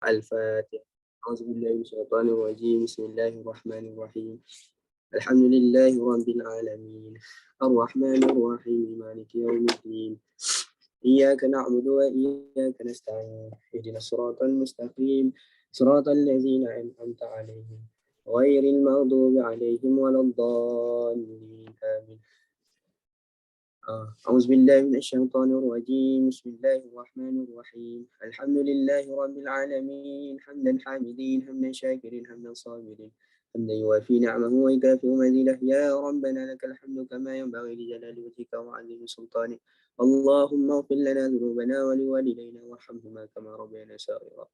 الفاتحة. أعوذ بالله من الشيطان الرجيم. بسم الله الرحمن الرحيم. الحمد لله رب العالمين الرحمن الرحيم مالك يوم الدين إياك نعبد وإياك نستعين اهدنا الصراط المستقيم صراط الذين أنعمت عليهم غير المغضوب عليهم ولا الضالين آمين. أعوذ بالله من الشيطان الرجيم. بسم الله الرحمن الرحيم. الحمد لله رب العالمين حمدا حامدين حمدا شاكرين حمدا صابرين حمدا يوافي نعمه ويكافئ مزيده. يا ربنا لك الحمد كما ينبغي لجلال وجهك وعظيم سلطانك. اللهم اغفر لنا ذنوبنا ولوالدينا وارحمهما كما ربيانا صغيرا.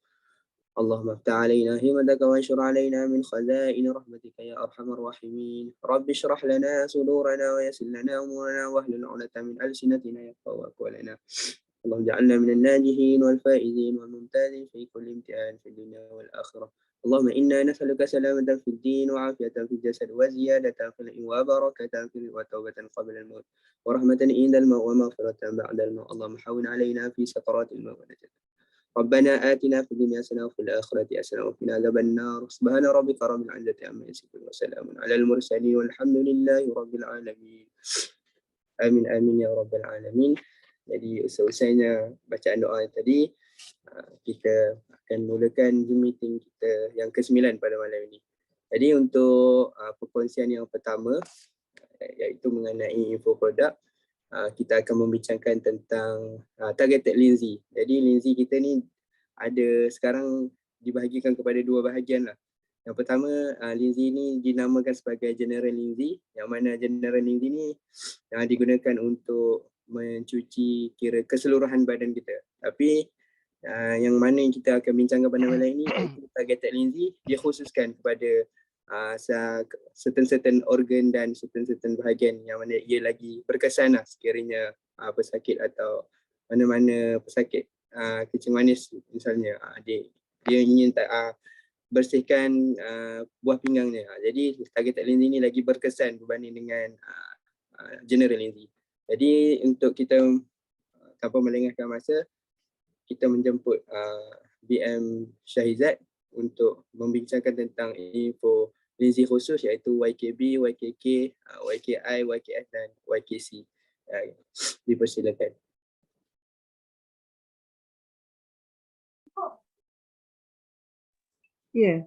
اللهم افتح علينا همتك وانشر علينا من خزائن رحمتك يا أرحم الراحمين. رب اشرح لنا صدورنا ويسر لنا أمورنا واحلل عقدة من ألسنتنا يفقهوا أقوالنا. اللهم اجعلنا من الناجحين والفائزين والممتازين في كل امتحان في الدنيا والآخرة. اللهم إنا نسألك سلامة في الدين وعافية في الجسد وزيادة في العلم وبركة في وتوبة قبل الموت ورحمة عند الموت ومغفرة بعد الموت. اللهم حول علينا في سكرات الموت. ربنا آتنا في الدنيا حسنة وفي الآخرة حسنة وقنا عذاب النار. سبحان ربك رب العزة عما يصفون وسلام على المرسلين والحمد لله رب العالمين. Amin amin ya rabbal alamin. Jadi selesainya bacaan doa tadi, kita akan mulakan Zoom meeting kita yang ke-9 pada malam ini. Jadi untuk perkongsian yang pertama, iaitu mengenai info produk, kita akan membincangkan tentang targeted Lindsay. Jadi Lindsay kita ni ada sekarang dibahagikan kepada dua bahagian lah. Yang pertama, Lindsay ni dinamakan sebagai General Lindsay, yang mana General Lindsay ni digunakan untuk mencuci kira keseluruhan badan kita. Tapi yang mana yang kita akan bincangkan pada malam ini iaitu targeted Lindsay, dia khususkan kepada certain organ dan certain bahagian yang mana ia lagi berkesan lah sekiranya pesakit atau mana-mana pesakit kencing manis misalnya, dia ingin bersihkan buah pinggangnya. Jadi targeted Lindsay ni lagi berkesan berbanding dengan General Lindsay. Jadi untuk kita tanpa melengahkan masa, kita menjemput BM Syahizat untuk membincangkan tentang info Lindsay khusus iaitu YKB, YKK, YKI, YKF dan YKC. Dipersilakan. Ya.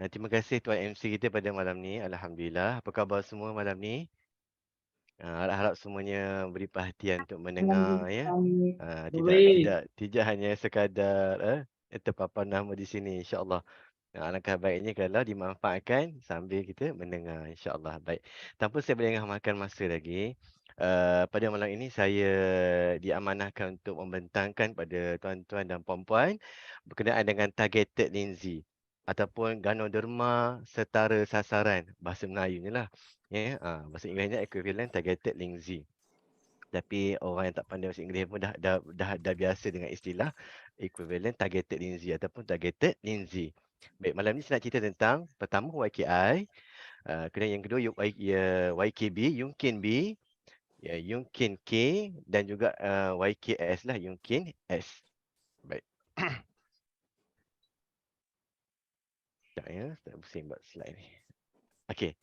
Terima kasih Tuan MC kita pada malam ni. Alhamdulillah. Apa khabar semua malam ni? Harap-harap semuanya beri perhatian untuk mendengar ya. Tidak hanya sekadar terpapar nama di sini, insya-Allah. Alangkah baiknya kalau dimanfaatkan sambil kita mendengar, insya-Allah. Baik. Tanpa saya melengahkan masa lagi, pada malam ini saya diamanahkan untuk membentangkan pada tuan-tuan dan puan-puan berkenaan dengan targeted Lindsay ataupun ganoderma setara sasaran, bahasa Melayunya lah. Ya, bahasa Inggerisnya equivalent targeted Lindsay. Tapi orang yang tak pandai bahasa Inggeris pun dah biasa dengan istilah equivalent targeted Lindsay ataupun targeted Lindsay. Baik, malam ni saya nak cerita tentang pertama YKI, kemudian yang kedua YKB, Yungkin B, Yungkin K dan juga YKS lah, Yungkin S. Baik. Sekejap ya, saya pusing buat slide ni. Okey.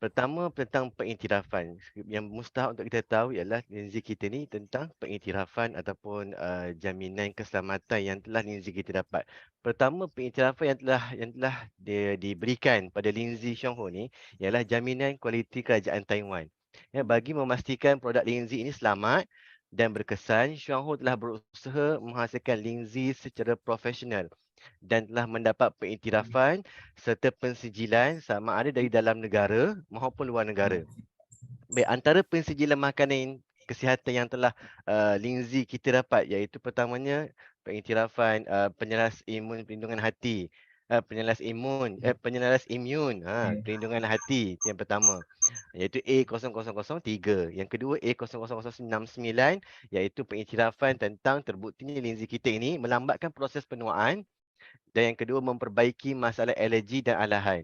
Pertama tentang pengiktirafan. Yang mustahak untuk kita tahu ialah Lindsay kita ni tentang pengiktirafan ataupun jaminan keselamatan yang telah Lindsay kita dapat. Pertama, pengiktirafan yang telah diberikan pada Lindsay Xionghu ni ialah jaminan kualiti kerajaan Taiwan. Ya, bagi memastikan produk Lindsay ini selamat dan berkesan, Xionghu telah berusaha menghasilkan Lindsay secara profesional dan telah mendapat pengiktirafan serta pensijilan sama ada dari dalam negara maupun luar negara. Baik, antara pensijilan makanan kesihatan yang telah Lindsay kita dapat iaitu pertamanya pengiktirafan penyelaras imun perlindungan hati, penyelaras imun perlindungan hati yang pertama iaitu A0003. Yang kedua A00069 iaitu pengiktirafan tentang terbuktinya Lindsay kita ini melambatkan proses penuaan. Dan yang kedua, memperbaiki masalah alergi dan alahan.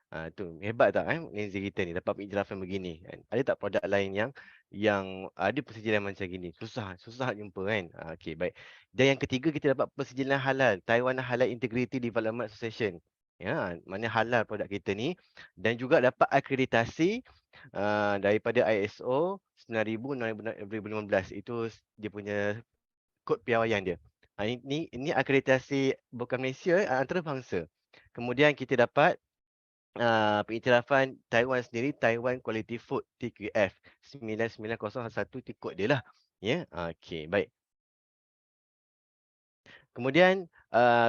Tu hebat tak Lindsay kita ni dapat pengiktirafan begini kan. Ada tak produk lain yang ada persejilan macam gini? Susah jumpa kan. Okey, baik. Dan yang ketiga kita dapat persejilan halal, Taiwan Halal Integrity Development Association. Ya, mana halal produk kita ni dan juga dapat akreditasi daripada ISO 9000 2015. Itu dia punya kod piawaian dia. Ini akreditasi bukan Malaysia, antarabangsa. Kemudian kita dapat pengiktirafan Taiwan sendiri, Taiwan Quality Food TQF 9901 tu kod dia lah. Ya, okey, baik. Kemudian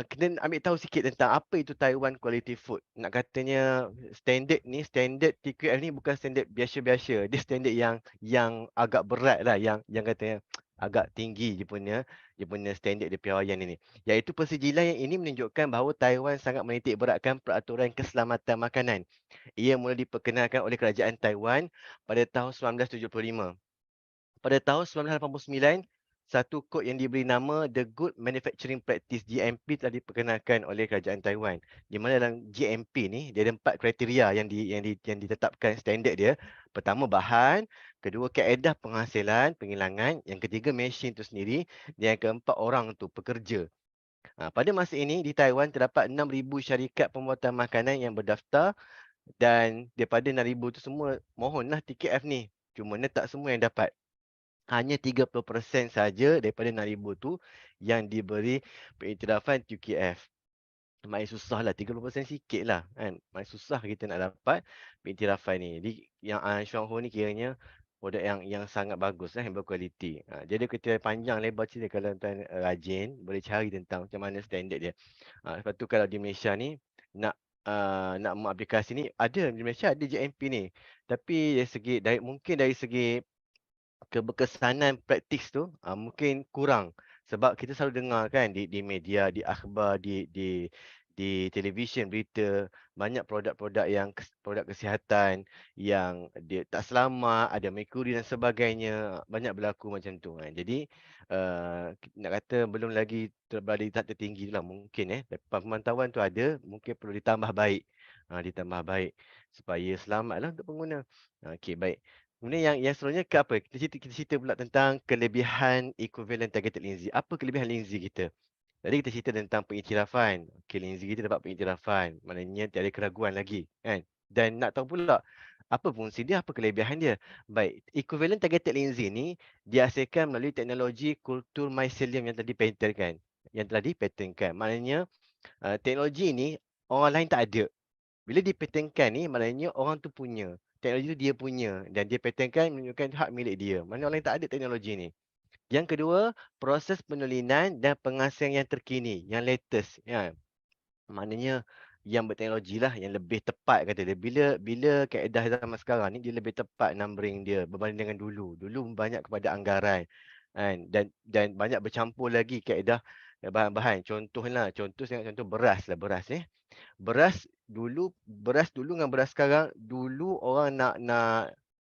kita ambil tahu sikit tentang apa itu Taiwan Quality Food. Nak katanya standard TQF ni bukan standard biasa-biasa. Dia standard yang agak berat lah, yang katanya agak tinggi dia punya standard dia piawaian ini. Iaitu persejilan yang ini menunjukkan bahawa Taiwan sangat menitik beratkan peraturan keselamatan makanan. Ia mula diperkenalkan oleh kerajaan Taiwan pada tahun 1975. Pada tahun 1989, satu kod yang diberi nama The Good Manufacturing Practice GMP telah diperkenalkan oleh kerajaan Taiwan. Di mana dalam GMP ni dia ada 4 kriteria yang ditetapkan standard dia. Pertama bahan, kedua kaedah penghasilan, penghilangan, yang ketiga mesin tu sendiri, dan yang keempat orang tu pekerja. Pada masa ini di Taiwan terdapat 6,000 syarikat pembuatan makanan yang berdaftar dan daripada 6,000 tu semua mohonlah TKF ni. Cuma tak semua yang dapat. Hanya 30% saja daripada 6,000 tu yang diberi pengiktirafan TQF. Makin susah lah, 30% sikit lah kan. Makin susah kita nak dapat pengiktirafan ni. Yang Shuanghu ni kiranya produk yang sangat bagus lah, yang berkualiti. Jadi kita panjang lebar cerita kalau tuan rajin, boleh cari tentang macam mana standard dia. Lepas tu kalau di Malaysia ni, nak mengaplikasi ni, ada di Malaysia ada JMP ni. Tapi mungkin dari segi keberkesanan praktis tu mungkin kurang sebab kita selalu dengar kan di media, di akhbar, di televisyen berita banyak produk-produk produk kesihatan yang dia tak selamat, ada merkuri dan sebagainya, banyak berlaku macam tu kan. Jadi nak kata belum lagi berada di tahap tertinggi tu lah mungkin pemantauan tu ada, mungkin perlu ditambah baik. Ditambah baik supaya selamatlah untuk pengguna. Okey, baik. Kemudian yang seterusnya ke apa? Kita cerita pula tentang kelebihan equivalent targeted Lindsay. Apa kelebihan Lindsay kita? Tadi kita cerita tentang pengiktirafan. Okey, Lindsay kita dapat pengiktirafan. Maknanya tiada keraguan lagi, kan? Dan nak tahu pula apa fungsi dia, apa kelebihan dia. Baik, equivalent targeted Lindsay ni dihasilkan melalui teknologi kultur mycelium yang telah dipatenkan. Maknanya teknologi ni orang lain tak ada. Bila dipatenkan ni maknanya orang tu punya. Teknologi tu dia punya dan dia patenkan menunjukkan hak milik dia. Maknanya orang lain tak ada teknologi ni. Yang kedua, proses penulinan dan pengasihan yang terkini, yang latest. Ya. Maknanya yang berteknologi lah, yang lebih tepat kata dia. Bila kaedah zaman sekarang ni, dia lebih tepat numbering dia berbanding dengan dulu. Dulu banyak kepada anggaran. Kan? Dan banyak bercampur lagi kaedah bahan-bahan. Contoh beras lah, beras ni. Beras dulu dengan beras sekarang, dulu orang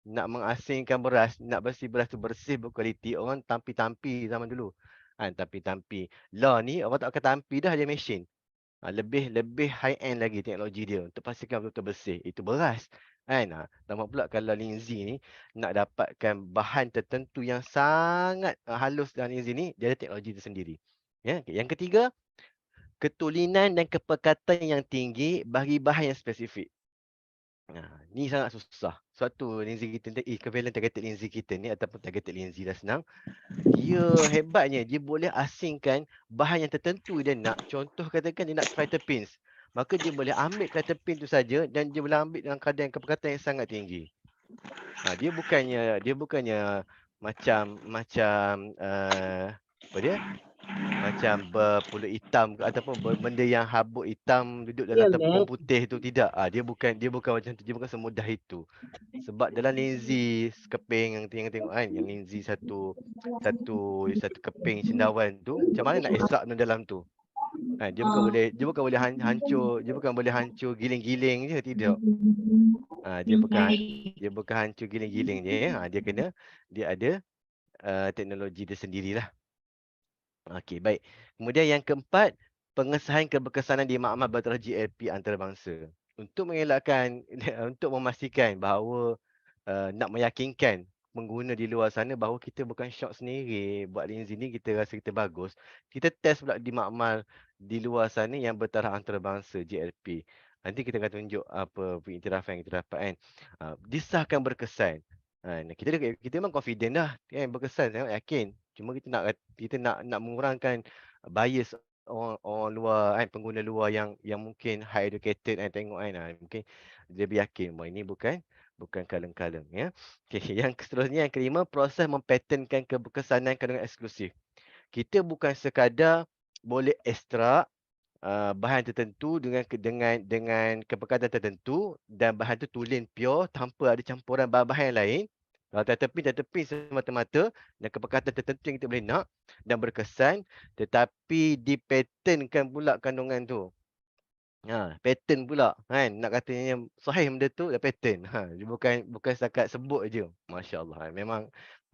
nak mengasingkan beras, nak bersih beras tu bersih berkualiti, orang tampi-tampi zaman dulu. Tampi-tampi. Lah ni orang tak akan tampi dah, dia mesin. Lebih high end lagi teknologi dia untuk pastikan betul-betul bersih. Itu beras. Tambah pula kalau Lindsay ni nak dapatkan bahan tertentu yang sangat halus dalam Lindsay ni, dia ada teknologi tersendiri. Ya, yang ketiga, ketulinan dan kepekatan yang tinggi bagi bahan yang spesifik. Ni sangat susah. Suatu Lindsay kita ni, equivalent targeted Lindsay kita ni ataupun targeted Lindsay dah senang. Dia hebatnya, dia boleh asingkan bahan yang tertentu dia nak. Contoh katakan dia nak terpins. Maka dia boleh ambil terpin tu saja dan dia boleh ambil dalam keadaan kepekatan yang sangat tinggi. Dia bukannya macam apa dia? Macam berpulut hitam ataupun benda yang habuk hitam duduk dalam tepung putih tu, tidak. Dia bukan macam tu, dia bukan semudah itu. Sebab dalam Lindsay keping yang tengok kan, yang Lindsay satu keping cendawan tu, macam mana nak extract benda dalam tu? Dia bukan boleh hancur giling-giling je, tidak. Dia bukan hancur giling-giling je. Dia ada teknologi dia sendirilah. Okey, baik. Kemudian yang keempat, pengesahan keberkesanan di makmal bertaraf GLP antarabangsa. untuk mengelakkan untuk memastikan bahawa nak meyakinkan pengguna di luar sana bahawa kita bukan syok sendiri buat linzi ni kita rasa kita bagus. Kita test pula di makmal di luar sana yang bertaraf antarabangsa JLP. Nanti kita akan tunjuk apa pengiktirafan yang kita dapat kan. Disahkan berkesan. Kita memang confident dah kan berkesan sangat yakin. Cuma kita nak mengurangkan bias orang luar kan, pengguna luar yang mungkin high educated kan tengok kan. Mungkin dia lebih yakin bahawa ini bukan kaleng-kaleng ya. Okey, yang seterusnya yang kelima, proses mempatentkan keberkesanan kandungan eksklusif. Kita bukan sekadar boleh ekstrak bahan tertentu dengan keberkatan tertentu dan bahan tu tulen pure tanpa ada campuran bahan-bahan yang lain. Tetapi semata-mata dan keberkatan tertentu yang kita boleh nak dan berkesan tetapi dipatentkan pula kandungan tu. Pattern pula kan, nak katanya sahih benda tu dah pattern. Dia bukan setakat sebut je. Masya-Allah,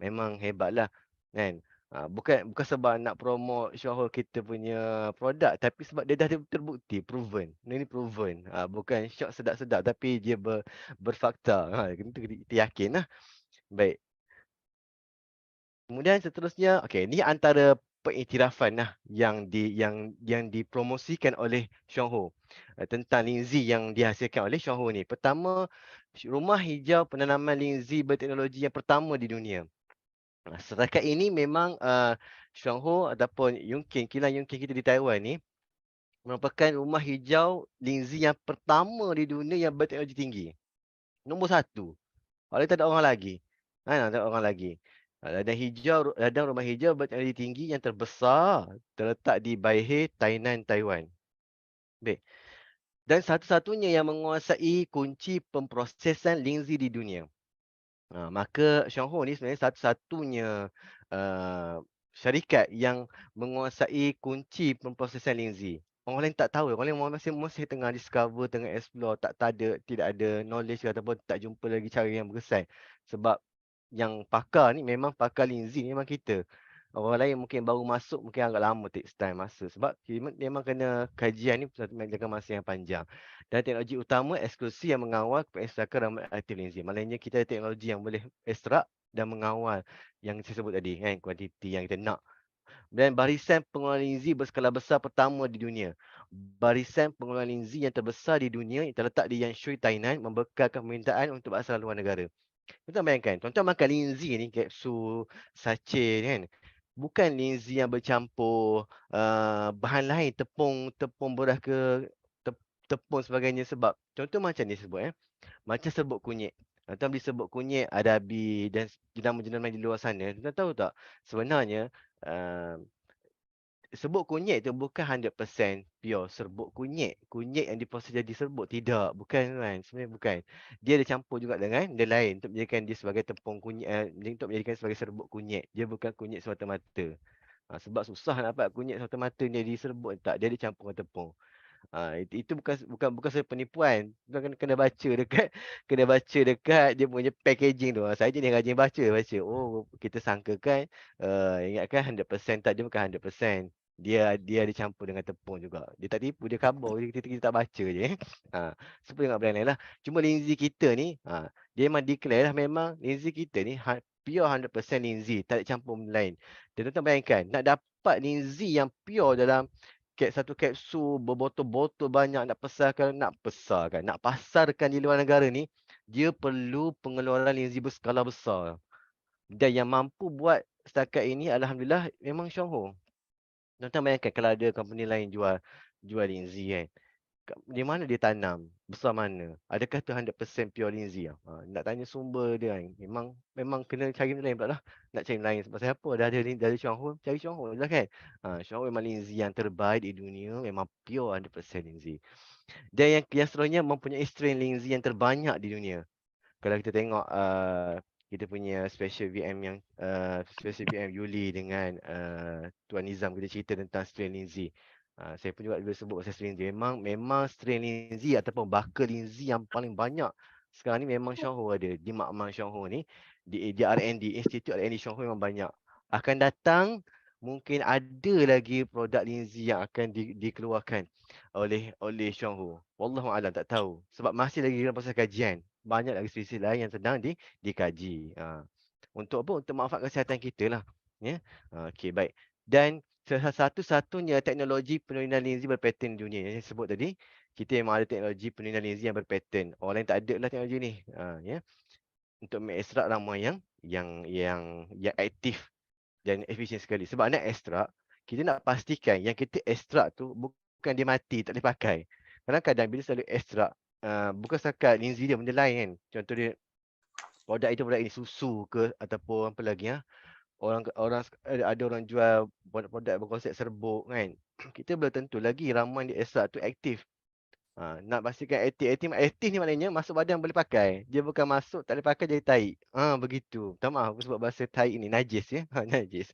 memang hebatlah kan. Bukan sebab nak promote show kita punya produk tapi sebab dia dah terbukti, proven. Ini proven. Bukan syok sedap-sedap tapi dia berfakta. Kita yakinlah. Baik. Kemudian seterusnya, okey, ni antara pengiktirafan lah yang dipromosikan oleh Xionghu tentang linzi yang dihasilkan oleh Xionghu ni. Pertama, rumah hijau penanaman linzi berteknologi yang pertama di dunia. Setakat ini memang Xionghu ataupun kilang Yunqing kita di Taiwan ni merupakan rumah hijau linzi yang pertama di dunia yang berteknologi tinggi. Nombor satu. Kalau tak ada orang lagi. Tak ada orang lagi. Ladang rumah hijau berteknologi tinggi yang terbesar terletak di Baihe, Tainan, Taiwan. Baik. Dan satu-satunya yang menguasai kunci pemprosesan linzi di dunia. Maka Xionghu ni sebenarnya satu-satunya syarikat yang menguasai kunci pemprosesan linzi. Orang lain tak tahu, orang lain masih tengah discover, tengah explore, tidak ada knowledge ataupun tak jumpa lagi cara yang berkesan. Sebab yang pakar ni memang pakar linzi ni memang kita. Orang lain mungkin baru masuk, mungkin agak lama takes time masa. Sebab memang kena kajian ni jangka masa yang panjang. Dan teknologi utama eksklusif yang mengawal pengekstrakan ramuan aktif linzi. Maknanya kita ada teknologi yang boleh ekstrak dan mengawal yang saya sebut tadi kan, kuantiti yang kita nak. Dan barisan pengeluaran linzi berskala besar pertama di dunia. Barisan pengeluaran linzi yang terbesar di dunia yang terletak di Yanshui, Tainan membekalkan permintaan untuk asal luar negara. Tuan bayangkan, tuan makan linzi ni, kapsul, sachet kan. Bukan linzi yang bercampur bahan lain, tepung beras ke tepung sebagainya sebab contoh macam ni sebut macam serbuk kunyit. Tuan beli serbuk kunyit Adabi dan jenama-jenama di luar sana. Tuan tahu tak sebenarnya uh, serbuk kunyit tu bukan 100% pure serbuk kunyit. Kunyit yang diproses jadi serbuk. Tidak, bukan kan. Sebenarnya bukan. Dia ada campur juga dengan dia lain untuk menjadikan dia sebagai tepung kunyit, untuk menjadikan sebagai serbuk kunyit. Dia bukan kunyit semata-mata. Sebab susah nak dapat kunyit semata-mata dia diserbuk tak. Dia dicampur dengan tepung. Itu bukan saya penipuan. Kita kena baca dekat dia punya packaging tu. Saya je ni rajin baca. Oh, kita sangkakan ingatkan 100% tak, dia bukan 100%. Dia dicampur dengan tepung juga. Dia tak tipu, dia khabar. Kita tak baca je. Seperti dengan brand lain lah. Cuma linzi kita ni, dia memang declare lah memang linzi kita ni pure 100% linzi, tak ada campur benda lain. Dan tuan bayangkan, nak dapat linzi yang pure dalam satu kapsul berbotol-botol banyak nak pasarkan di luar negara ni, dia perlu pengeluaran linzi berskala besar. Dan yang mampu buat setakat ini alhamdulillah memang Xionghu. Tuan bayangkan kalau ada company lain jual linzi kan. Di mana dia tanam? Besar mana? Adakah tu 100% pure linzi? Nak tanya sumber dia kan. Memang kena cari lain pula lah. Nak cari lain sebab siapa? Dah ada Xionghu, cari Xionghu je lah kan. Xionghu memang linzi yang terbaik di dunia, memang pure 100% linzi. Dan yang seterusnya mempunyai strain linzi yang terbanyak di dunia. Kalau kita tengok kita punya special VM yang special VM Yuli dengan Tuan Nizam, kita cerita tentang strain linzi. Saya pun juga dulu sebut pasal strain linzi. Memang strain linzi ataupun bakal linzi yang paling banyak sekarang ni memang Xionghu ada. Di makmal Xionghu ni, di R&D, Institute R&D Xionghu memang banyak. Akan datang mungkin ada lagi produk linzi yang akan dikeluarkan oleh Chuang Hu. Wallahualam, tak tahu. Sebab masih lagi dalam proses kajian. Banyak lagi spesies lain yang sedang dikaji. Untuk apa? Untuk manfaat kesihatan kita lah. Ya. Okey, baik. Dan salah satu-satunya teknologi penurunan linzi berpaten di dunia yang saya sebut tadi, kita memang ada teknologi penurunan linzi yang berpaten. Orang lain tak ada lah teknologi ni. Ya. Untuk mengekstrak ramuan yang aktif dan efisien sekali. Sebab nak ekstrak, kita nak pastikan yang kita ekstrak tu bukan dia mati, tak boleh pakai. Kadang-kadang bila selalu ekstrak, bukan setakat linzi dia, benda lain kan. Contoh dia, produk ini susu ke ataupun apa lagi ya. Orang orang ada orang jual produk berkonsep serbuk kan. Kita belum tentu lagi ramuan dia ekstrak tu aktif. Nak pastikan aktif ni maknanya masuk badan boleh pakai. Dia bukan masuk tak boleh pakai jadi tahi. Begitu. Minta maaf aku sebab bahasa tahi ni najis ya. Najis.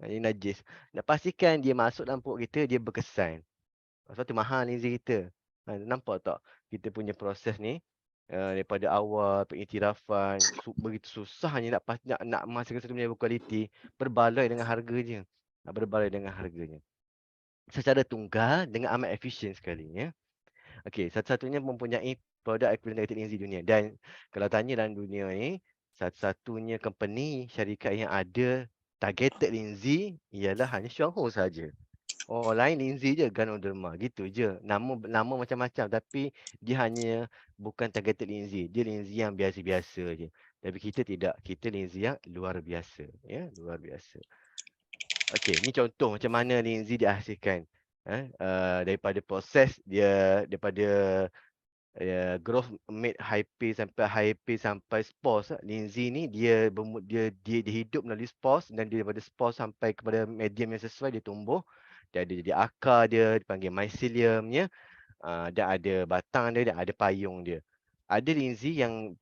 Ini najis. Nak pastikan dia masuk dalam perut kita, dia berkesan. Sebab tu mahal linzi kita. Nampak tak kita punya proses ni, daripada awal pengiktirafan begitu susahnya nak menghasilkan satu benda yang berkualiti, berbaloi dengan harganya. Berbaloi dengan harganya. Secara tunggal dengan amat efisien sekali ya. Okey, satu-satunya mempunyai produk ekuivalen linzi dunia, dan kalau tanya dalam dunia ni, satu-satunya company syarikat yang ada targeted linzi ialah hanya Xiaohu saja. Orang lain linzi je, Ganoderma, gitu je. Nama macam-macam tapi dia hanya bukan targeted linzi. Dia linzi yang biasa-biasa je. Tapi kita tidak. Kita linzi yang luar biasa, ya, luar biasa. Okey, ni contoh macam mana linzi dihasilkan. Daripada proses dia, daripada growth made high pace sampai spores. Linzi ni dia hidup melalui spores, dan dia daripada spores sampai kepada medium yang sesuai dia tumbuh. Dia ada jadi akar dia dipanggil mycelium ya. Dan ada batang dia dan ada payung dia. Ada linzi yang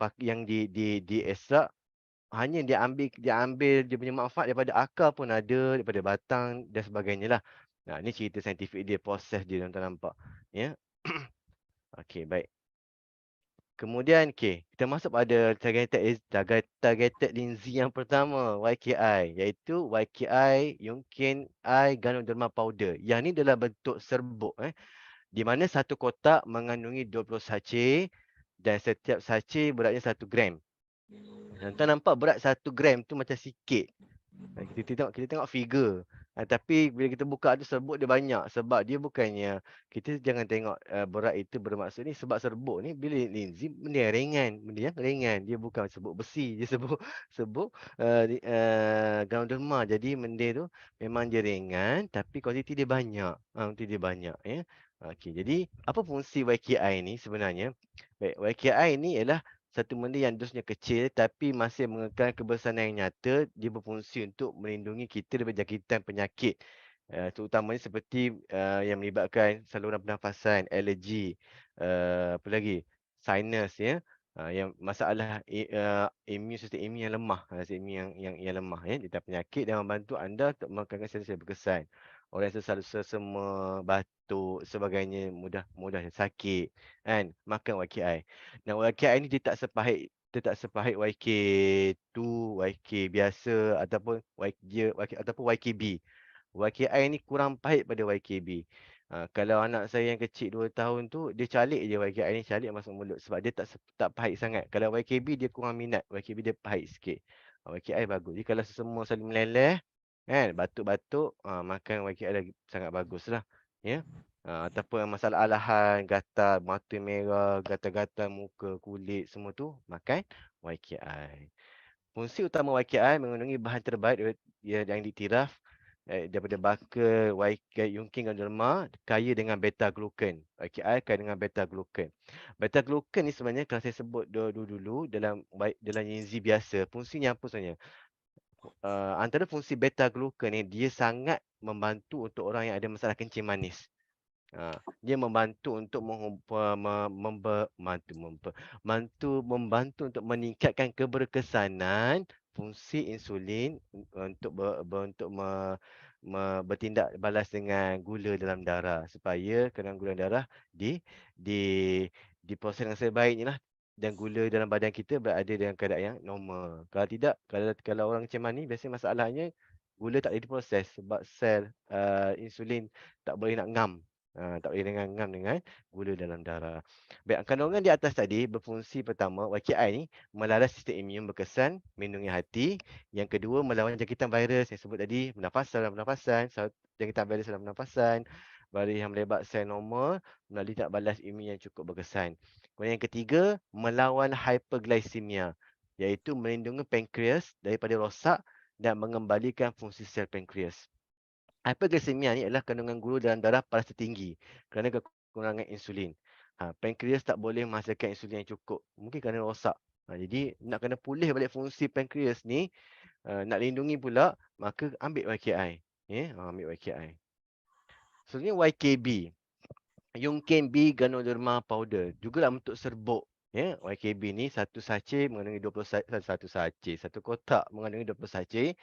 di ekstrak, hanya dia ambil dia punya manfaat daripada akar pun ada, daripada batang dan sebagainya lah. Ni cerita saintifik dia, proses dia, tuan-tuan nampak. Ya. Okey, baik. Kemudian, kita masuk pada targeted linzi yang pertama, YKI, iaitu YKI Yunkin I Ganoderma Powder. Yang ni dalam bentuk serbuk, di mana satu kotak mengandungi 20 sachet dan setiap sachet beratnya 1 gram. Tuan nampak berat 1 gram tu macam sikit. Kita tengok figure. Tapi bila kita buka tu serbuk dia banyak, sebab dia bukannya, kita jangan tengok berat itu bermaksud ni, sebab serbuk ni bila linzi benda yang ringan, dia bukan serbuk besi, dia serbuk Ganoderma. Jadi benda tu memang dia ringan tapi kuantiti dia banyak. Kuantiti dia banyak ya. Okey, jadi apa fungsi YKI ni sebenarnya? Baik, YKI ni ialah satu benda yang dosnya kecil tapi masih mengekalkan kebersanan yang nyata. Dia berfungsi untuk melindungi kita daripada jangkitan penyakit, terutamanya seperti yang melibatkan saluran pernafasan, alergi, apa lagi, sinus ya, yang masalah imun, sistem imun yang lemah, sistem imun yang lemah ya, tentang penyakit, dan membantu anda untuk mengekangkan sel-sel berkesan. Orang yang selalu sesama, batuk, sebagainya, mudah sakit kan, makan YKI. Dan YKI ni dia tak sepahit YK2, YK biasa ataupun YKB. YKI ni kurang pahit pada YKB. Kalau anak saya yang kecil 2 tahun tu, dia calik je YKI ni, calik masuk mulut sebab dia tak pahit sangat. Kalau YKB dia kurang minat, YKB dia pahit sikit. YKI bagus. Jadi kalau semua saling meleleh kan, batuk-batuk, makan YKI lagi sangat baguslah. Ya. Ataupun masalah alahan, gatal, mata merah, gatal-gatal muka, kulit, semua tu, makan YKI. Fungsi utama YKI mengandungi bahan terbaik yang diiktiraf daripada baka YK Yunkin Ganoderma, kaya dengan beta glucan. YKI kaya dengan beta glucan. Beta glucan ni sebenarnya kalau saya sebut dulu dalam linzi biasa, fungsinya apa sebenarnya? Antara fungsi beta glucan ni, dia sangat membantu untuk orang yang ada masalah kencing manis. Dia membantu untuk membantu untuk meningkatkan keberkesanan fungsi insulin untuk bertindak balas dengan gula dalam darah, supaya kadar gula darah di diproses dengan sebaiknya lah, dan gula dalam badan kita berada dalam keadaan yang normal. Kalau tidak, kalau orang kencing manis, biasanya masalahnya gula tak boleh diproses sebab sel insulin tak boleh nak ngam. Tak boleh dengan ngam dengan gula dalam darah. Baik, kandungan di atas tadi berfungsi pertama, YKI ni melaras sistem imun berkesan melindungi hati. Yang kedua, melawan jangkitan virus yang sebut tadi, pernafasan, jangkitan virus dalam pernafasan, virus yang melebat sel normal melalui tak balas imun yang cukup berkesan. Kemudian yang ketiga, melawan hyperglycemia, iaitu melindungi pankreas daripada rosak dan mengembalikan fungsi sel pankreas. Hyperglycemia ni adalah kandungan gula dalam darah paras tertinggi kerana kekurangan insulin. Pankreas tak boleh menghasilkan insulin yang cukup. Mungkin kerana rosak. Jadi nak kena pulih balik fungsi pankreas ni, nak lindungi pula, maka ambil YKI. Ambil YKI. Selanjutnya YKB. Yungkin B Ganoderma powder. Juga dalam bentuk serbuk. YKB ni satu sachet mengandungi 20 satu kotak mengandungi 20 sachet.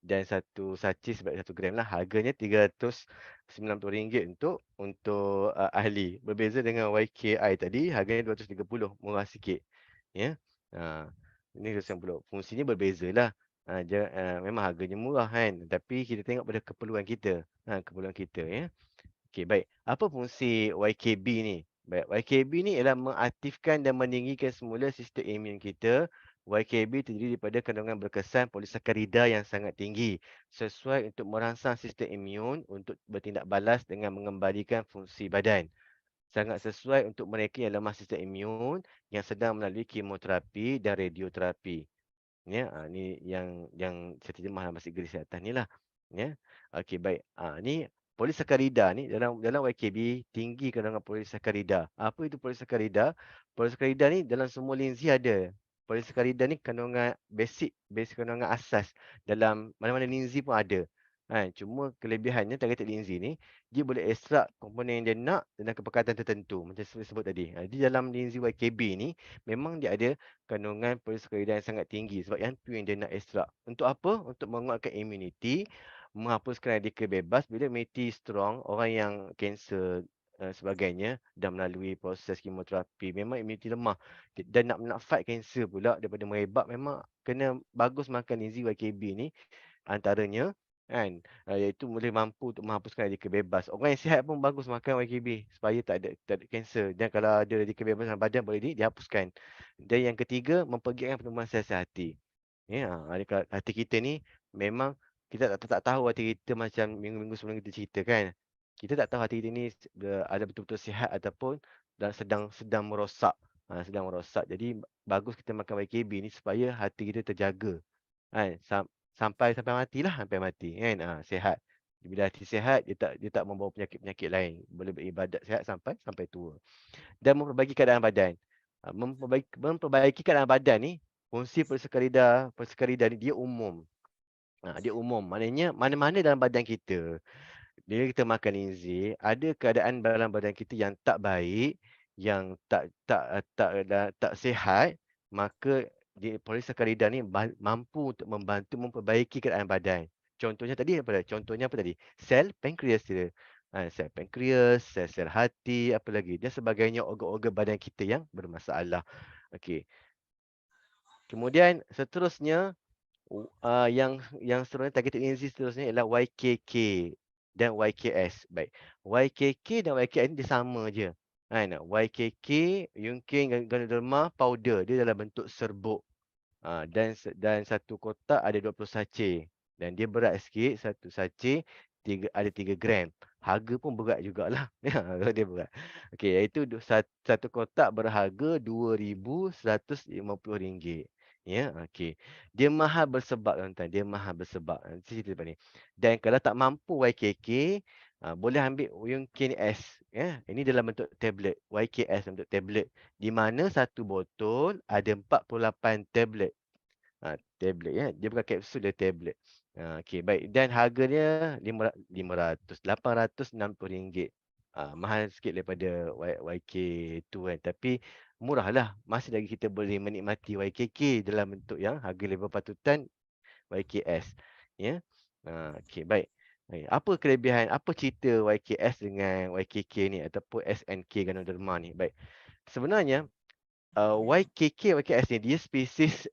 Dan satu sachet sebanyak 1 gram lah. Harganya RM390 untuk ahli. Berbeza dengan YKI tadi, harganya 230, murah sikit. Ya. Ini 290. Fungsinya berbeza lah. Memang harganya murah kan. Tapi kita tengok pada keperluan kita. Keperluan kita ya. Okey, baik. Apa fungsi YKB ni? Baik, YKB ni ialah mengaktifkan dan meninggikan semula sistem imun kita. YKB terdiri daripada kandungan berkesan polisakarida yang sangat tinggi, sesuai untuk merangsang sistem imun untuk bertindak balas dengan mengembalikan fungsi badan. Sangat sesuai untuk mereka yang lemah sistem imun yang sedang melalui kemoterapi dan radioterapi. Ni yang saya terjemah dalam bahasa Inggeris atas ni lah. Ya. Okey, baik. Ni polisakarida ni dalam YKB tinggi kandungan polisakarida. Apa itu polisakarida? Polisakarida ni dalam semua linzi ada. Polisakarida ni kandungan basic kandungan asas dalam mana-mana linzi pun ada. Cuma kelebihannya targeted linzi ni dia boleh ekstrak komponen yang dia nak dengan kepekatan tertentu macam saya sebut tadi. Di dalam linzi YKB ni memang dia ada kandungan polisakarida yang sangat tinggi sebab yang tu yang dia nak ekstrak. Untuk apa? Untuk menguatkan imuniti, menghapuskan radikal bebas bila imuniti strong, orang yang kanser sebagainya dan melalui proses kemoterapi memang imuniti lemah dan nak fight kanser pula daripada merebak memang kena bagus makan linzi YKB ni antaranya kan, iaitu boleh mampu untuk menghapuskan radikal bebas. Orang yang sihat pun bagus makan YKB supaya tak ada kanser, dan kalau ada radikal bebas dalam badan boleh dihapuskan. Dan yang ketiga, mempergiatkan pertumbuhan sel-sel hati. Hati kita ni memang kita tak tahu hati kita macam minggu-minggu sebelum kita cerita kan. Kita tak tahu hati kita ni ada betul-betul sihat ataupun sedang merosak. Sedang merosak. Jadi bagus kita makan YKB ni supaya hati kita terjaga. Sampai matilah, sampai mati kan. Sihat. Bila hati sihat, dia tak membawa penyakit-penyakit lain. Boleh beribadat sihat sampai tua. Dan memperbaiki keadaan badan. Memperbaiki keadaan badan ni, fungsi polisakarida ni dia umum. Dia umum. Maknanya mana-mana dalam badan kita, bila kita makan linzi, ada keadaan dalam badan kita yang tak baik, yang tak sihat, maka polisakarida ni mampu untuk membantu memperbaiki keadaan badan. Contohnya apa tadi? Sel pankreas dia. Sel pankreas, sel hati, apa lagi? Dan sebagainya organ-organ badan kita yang bermasalah. Okey. Kemudian seterusnya yang seterusnya targeted linzi seterusnya ialah YKK dan YKS. Baik. YKK dan YKS ni dia sama je. YKK, Yungkin Ganoderma powder, dia dalam bentuk serbuk. Dan satu kotak ada 20 sachet. Dan dia berat sikit, satu sachet ada 3 gram. Harga pun berat jugalah. Dia berat. Okey, iaitu satu kotak berharga RM2,150. Okey. Dia mahal bersebab tuan-tuan, dia mahal bersebab. Nanti cerita lepas ni. Dan kalau tak mampu YKK, boleh ambil Yungkin S. Ini dalam bentuk tablet. YKS dalam bentuk tablet. Di mana satu botol ada 48 tablet. Tablet dia bukan kapsul, dia tablet. Okey, baik. Dan harganya RM860. Mahal sikit daripada YK tu kan. Tapi murahlah. Masih lagi kita boleh menikmati YKK dalam bentuk yang harga level patutan YKS. Okey, baik. Apa kelebihan, apa cerita YKS dengan YKK ni ataupun SNK Ganoderma ni? Baik. Sebenarnya YKK, YKS ni dia spesies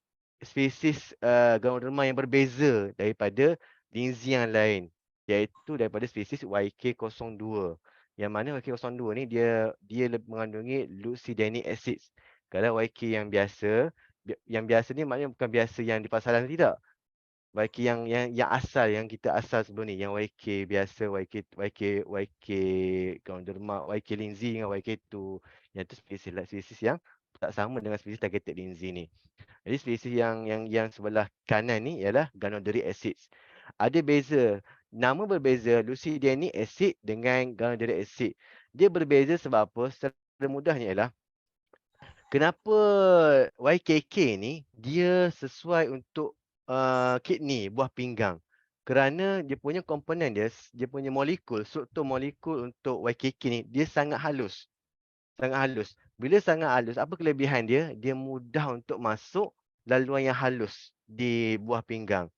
Ganoderma yang berbeza daripada linzi yang lain, iaitu daripada spesies YK02. Yang mana YK02 ni dia mengandungi lucidinic acids. Kalau YK yang biasa ni maknanya bukan biasa yang di pasaran, tidak. YK yang asal, yang kita asal sebelum ni, yang YK biasa, YK Ganoderma, YK linzi dengan YK2. Yang tu spesies yang tak sama dengan spesies targeted linzi ni. Jadi spesies yang sebelah kanan ni ialah Ganoderma acids. Ada beza, nama berbeza lucidinic acid dengan Ganoderma acid. Dia berbeza sebab apa? Secara mudahnya ialah kenapa YKK ni dia sesuai untuk kidney, buah pinggang. Kerana dia punya komponen dia punya molekul, struktur molekul untuk YKK ni dia sangat halus. Sangat halus. Bila sangat halus, apa kelebihan dia? Dia mudah untuk masuk laluan yang halus di buah pinggang.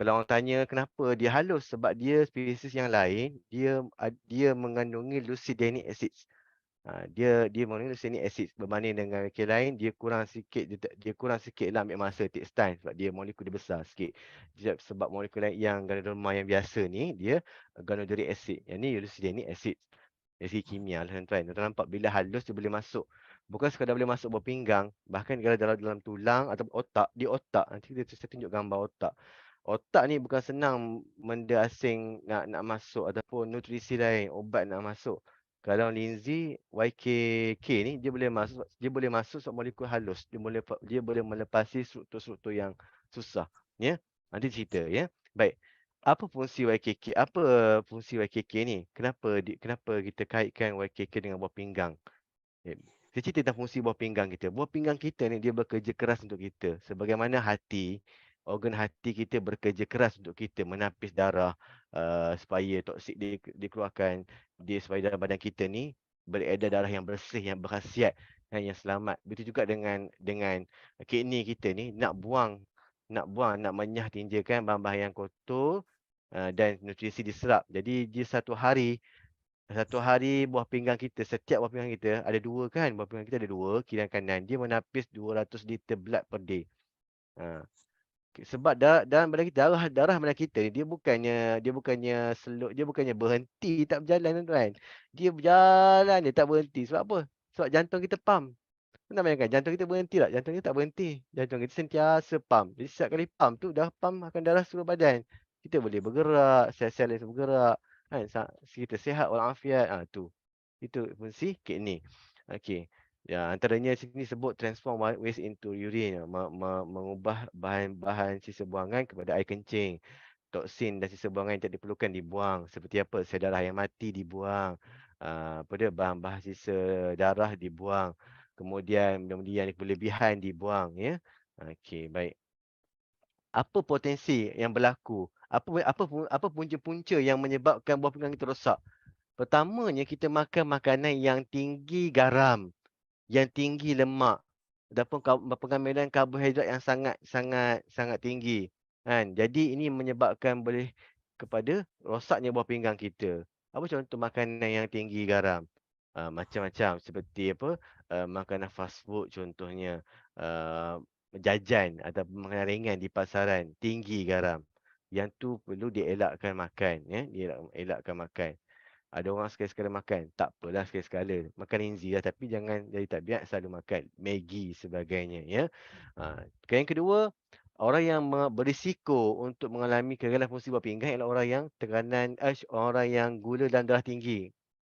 Kalau orang tanya kenapa dia halus, sebab dia spesies yang lain dia mengandungi lucidinic acids. Dia mengandungi lucidinic acids berbanding dengan wakil lain, dia kurang sikit lah ambil masa, takes time sebab dia molekul dia besar sikit. Sebab molekul lain yang ganoderma yang biasa ni dia ganoderic acid. Yang ni lucidinic acid. Dari segi kimia lah tuan-tuan. Tuan-tuan nampak bila halus dia boleh masuk. Bukan sekadar boleh masuk buah pinggang, bahkan kalau dalam tulang atau otak, di otak. Nanti saya tunjuk gambar otak. Otak ni bukan senang benda asing nak masuk ataupun nutrisi lain, obat nak masuk. Kalau linzi YKK ni dia boleh masuk sebab molekul halus. Dia boleh melepasi struktur-struktur yang susah, ya. Nanti cerita, ya. Baik. Apa fungsi YKK? Apa fungsi YKK ni? Kenapa kita kaitkan YKK dengan buah pinggang? Saya cerita tentang fungsi buah pinggang kita. Buah pinggang kita ni dia bekerja keras untuk kita. Sebagaimana hati, organ hati kita bekerja keras untuk kita menapis darah supaya toksik dikeluarkan, supaya dalam badan kita ni beredar darah yang bersih, yang berkhasiat dan yang selamat. Begitu juga dengan kidney kita ni nak menyah tinjakan bahan-bahan yang kotor dan nutrisi diserap. Jadi dia satu hari setiap buah pinggang kita ada dua kan, buah pinggang kita ada dua, kiri dan kanan. Dia menapis 200 liter blood per day. Ha. Sebab dalam badan kita, darah badan kita ni dia bukannya berhenti tak berjalan tuan-tuan. Dia berjalan, dia tak berhenti. Sebab apa? Sebab jantung kita pump. Pernah bayangkan jantung kita berhenti tak? Jantung kita tak berhenti. Jantung kita sentiasa pump. Jadi setiap kali pump tu dah pump akan darah seluruh badan. Kita boleh bergerak, sel-sel lain bergerak. Kan? Kita sihat walafiat. Tu. Itu fungsi kidney. Okey. Ya, antaranya sini sebut transform waste into urine. Mengubah bahan-bahan sisa buangan kepada air kencing. Toksin dan sisa buangan yang tidak diperlukan dibuang. Seperti apa? Sel darah yang mati dibuang. Bahan-bahan sisa darah dibuang. Kemudian benda-benda yang berlebihan dibuang, ya. Okey, baik. Apa potensi yang berlaku? Apa punca-punca yang menyebabkan buah pinggang kita rosak? Pertamanya, kita makan makanan yang tinggi garam, yang tinggi lemak, ataupun pengambilan karbohidrat yang sangat sangat sangat tinggi. Kan? Jadi ini menyebabkan boleh kepada rosaknya buah pinggang kita. Apa contoh makanan yang tinggi garam? Macam-macam seperti apa? Makanan fast food contohnya, jajan ataupun makanan ringan di pasaran tinggi garam. Yang tu perlu dielakkan makan, ya, dielakkan makan. Ada orang sekali-sekala makan, tak apalah sekali-sekala. Makan linzi lah, tapi jangan jadi tabiat selalu makan. Maggi sebagainya, ya. Yang kedua, orang yang berisiko untuk mengalami kegagalan fungsi buah pinggang ialah orang yang gula dalam darah tinggi,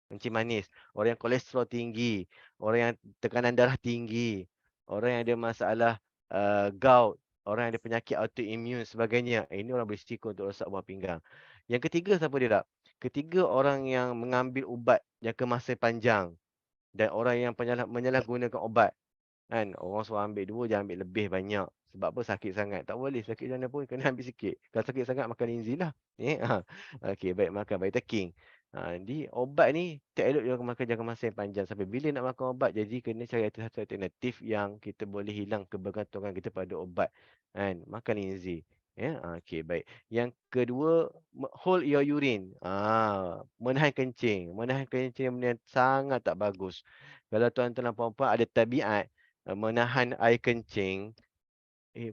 kencing manis, orang yang kolesterol tinggi, orang yang tekanan darah tinggi, orang yang ada masalah gout, orang yang ada penyakit autoimun sebagainya. Ini orang berisiko untuk rosak buah pinggang. Yang ketiga siapa dia tak? Ketiga, orang yang mengambil ubat jangka masa panjang dan orang yang menyalahgunakan obat. Kan, orang suruh ambil 2, jangan ambil lebih banyak. Sebab apa? Sakit sangat. Tak boleh sakit mana pun kena ambil sikit. Kalau sakit sangat makan linzi lah. Okey, baik, makan Vitaking. Di obat ni tak elok dia makan jangka masa yang panjang. Sampai bila nak makan obat, jadi kena cari satu alternatif yang kita boleh hilang kebergantungan kita pada obat. Kan, makan linzi. Okey, baik. Yang kedua, hold your urine. Menahan kencing. Menahan kencing benda yang sangat tak bagus. Kalau tuan-tuan dan puan-puan ada tabiat menahan air kencing,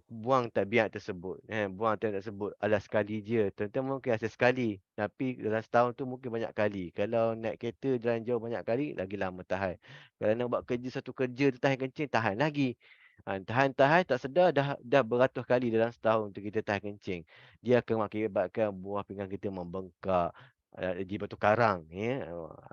buang tabiat tersebut, buang tabiat tersebut adalah sekali je. Tuan-tuan mungkin rasa sekali, tapi dalam setahun tu mungkin banyak kali. Kalau naik kereta jalan jauh banyak kali, lagi lama tahan. Kalau nak buat kerja satu kerja tu tahan kencing, tahan lagi. Tahan-tahan tak sedar dah beratus kali dalam setahun tu kita tahan kencing. Dia akan mengakibatkan buah pinggang kita membengkak, jadi batu karang, ya.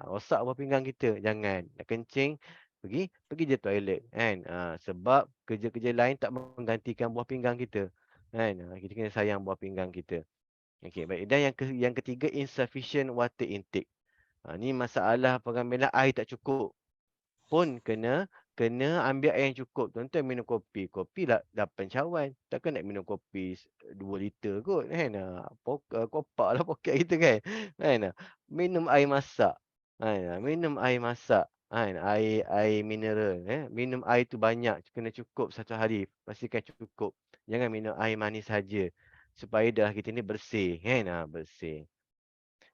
Rosak buah pinggang kita. Jangan nak kencing, pergi je toilet kan. Sebab kerja-kerja lain tak menggantikan buah pinggang kita. Kan? Kita kena sayang buah pinggang kita. Okey, baik. Dan yang ketiga, insufficient water intake. Ni masalah pengambilan air tak cukup. Pun kena ambil air yang cukup. Tuan-tuan minum kopi. Kopi lah 8 cawan. Takkan nak minum kopi 2 liter kot kan. Kopak lah poket kita kan. Kan? Minum air masak. Kan? Minum air masak. Kan? Air mineral. Minum air tu banyak. Kena cukup satu hari. Pastikan cukup. Jangan minum air manis saja. Supaya darah kita ni bersih. Kan? Bersih.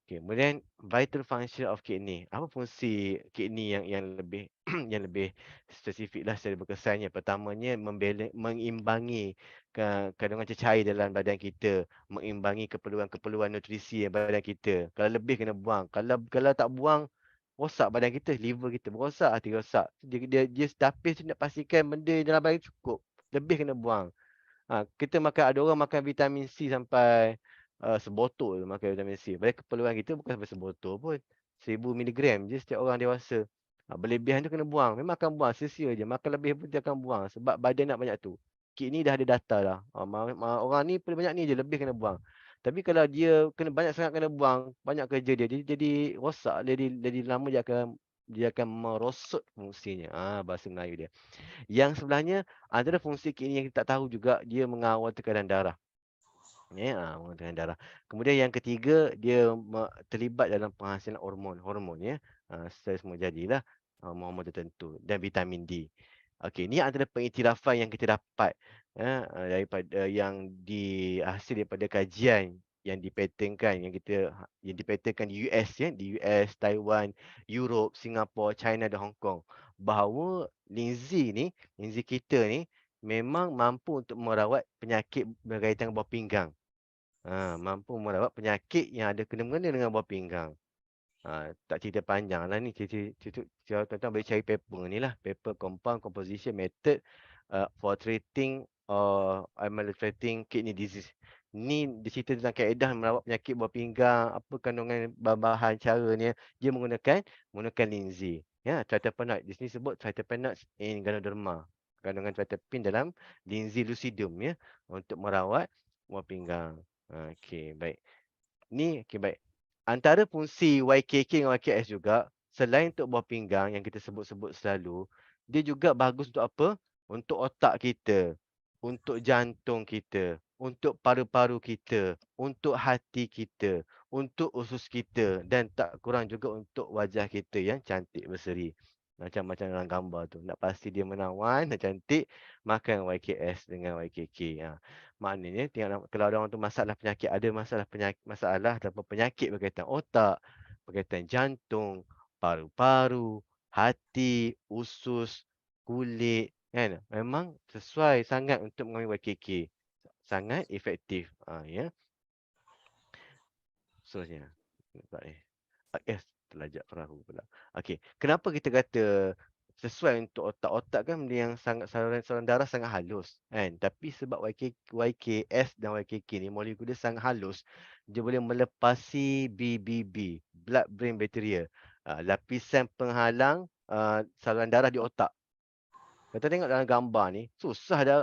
Okay, kemudian vital function of kidney. Apa fungsi kidney yang lebih yang lebih spesifik lah secara berkesannya. Pertamanya mengimbangi kandungan cecair dalam badan kita, mengimbangi keperluan-keperluan nutrisi yang badan kita. Kalau lebih kena buang. Kalau tak buang, rosak badan kita, liver kita rosak, hati rosak. Dia tapis tu nak pastikan benda dalam badan cukup. Lebih kena buang. Kita makan, ada orang makan vitamin C sampai sebotol makan vitamin C. Padahal keperluan kita bukan sampai sebotol pun. 1000 miligram je setiap orang dewasa. Berlebihan tu kena buang. Memang akan buang, sia-sia je. Makan lebih pun dia akan buang sebab badan nak banyak tu. Kidney dah ada data dah. Orang ni paling banyak ni je, lebih kena buang. Tapi kalau dia kena banyak sangat kena buang, banyak kerja dia, jadi rosak, jadi lama dia akan merosot fungsinya. Bahasa Melayu dia. Yang sebelahnya, antara fungsi kidney yang kita tak tahu juga, dia mengawal tekanan darah. Mengawal tekanan darah. Kemudian yang ketiga, dia terlibat dalam penghasilan hormon ya. Stres semua jadilah hormon tertentu dan vitamin D. Okey, ni antara pengiktirafan yang kita dapat daripada hasil daripada kajian yang dipatenkan yang dipatenkan di US ya, di US, Taiwan, Europe, Singapura, China dan Hong Kong, bahawa linzi kita ni memang mampu untuk merawat penyakit berkaitan buah pinggang. Mampu merawat penyakit yang ada kena-mengena dengan buah pinggang. Tak cerita panjang lah ni. Tuan-tuan boleh cari paper ni lah. Paper Compound Composition Method for Treating Treating Kidney Disease. Ni dia cerita tentang kaedah merawat penyakit buah pinggang, apa kandungan bahan cara ni. Dia menggunakan linzi. Ya, tryptophan. Di sini sebut tryptophan in Ganoderma. Kandungan tryptophan dalam linzi lucidum ya, untuk merawat buah pinggang. Okey, baik. Okey, baik. Antara fungsi YKK dengan YKS juga, selain untuk buah pinggang yang kita sebut-sebut selalu, dia juga bagus untuk apa? Untuk otak kita, untuk jantung kita, untuk paru-paru kita, untuk hati kita, untuk usus kita dan tak kurang juga untuk wajah kita yang cantik berseri. Macam-macam dalam gambar tu. Nak pasti dia menawan dan cantik, makan YKS dengan YKK. Maknanya kalau ada orang tu ada masalah ataupun penyakit berkaitan otak, berkaitan jantung, paru-paru, hati, usus, kulit kan, memang sesuai sangat untuk mengambil YKK. Sangat efektif. Ya. Seterusnya. Terlajak perahu pula. Okey, kenapa kita kata sesuai untuk otak-otak kan benda yang sangat saluran darah sangat halus kan, tapi sebab YKS dan YKK ni molekul dia sangat halus, dia boleh melepasi BBB, blood brain barrier, lapisan penghalang saluran darah di otak. Kita tengok dalam gambar ni, susah dah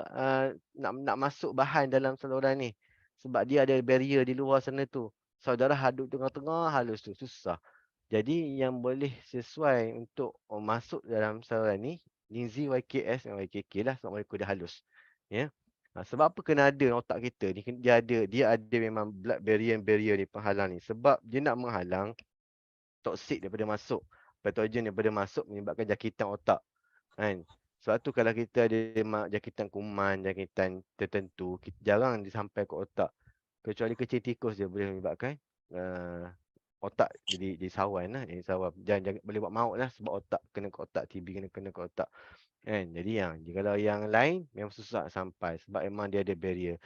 nak masuk bahan dalam saluran ni. Sebab dia ada barrier di luar sana tu. Saudara hadut tengah-tengah halus tu, susah. Jadi yang boleh sesuai untuk masuk dalam saluran ni, linzi YKS dan YKK lah, sebab molekul dia halus. Ya. Sebab apa kena ada otak kita ni, dia ada memang blood barrier ni, penghalang ni. Sebab dia nak menghalang toksik daripada masuk, patogen daripada masuk menyebabkan jangkitan otak. Kan? Sebab tu kalau kita ada jangkitan kuman, jangkitan tertentu, jarang dia sampai ke otak. Kecuali kecil tikus dia boleh menyebabkan otak jadi sawan lah, jadi sawan. Jangan boleh buat maut lah sebab otak kena ke otak, TB kena ke otak. Kan? Jadi kalau yang lain memang susah nak sampai sebab memang dia ada barrier.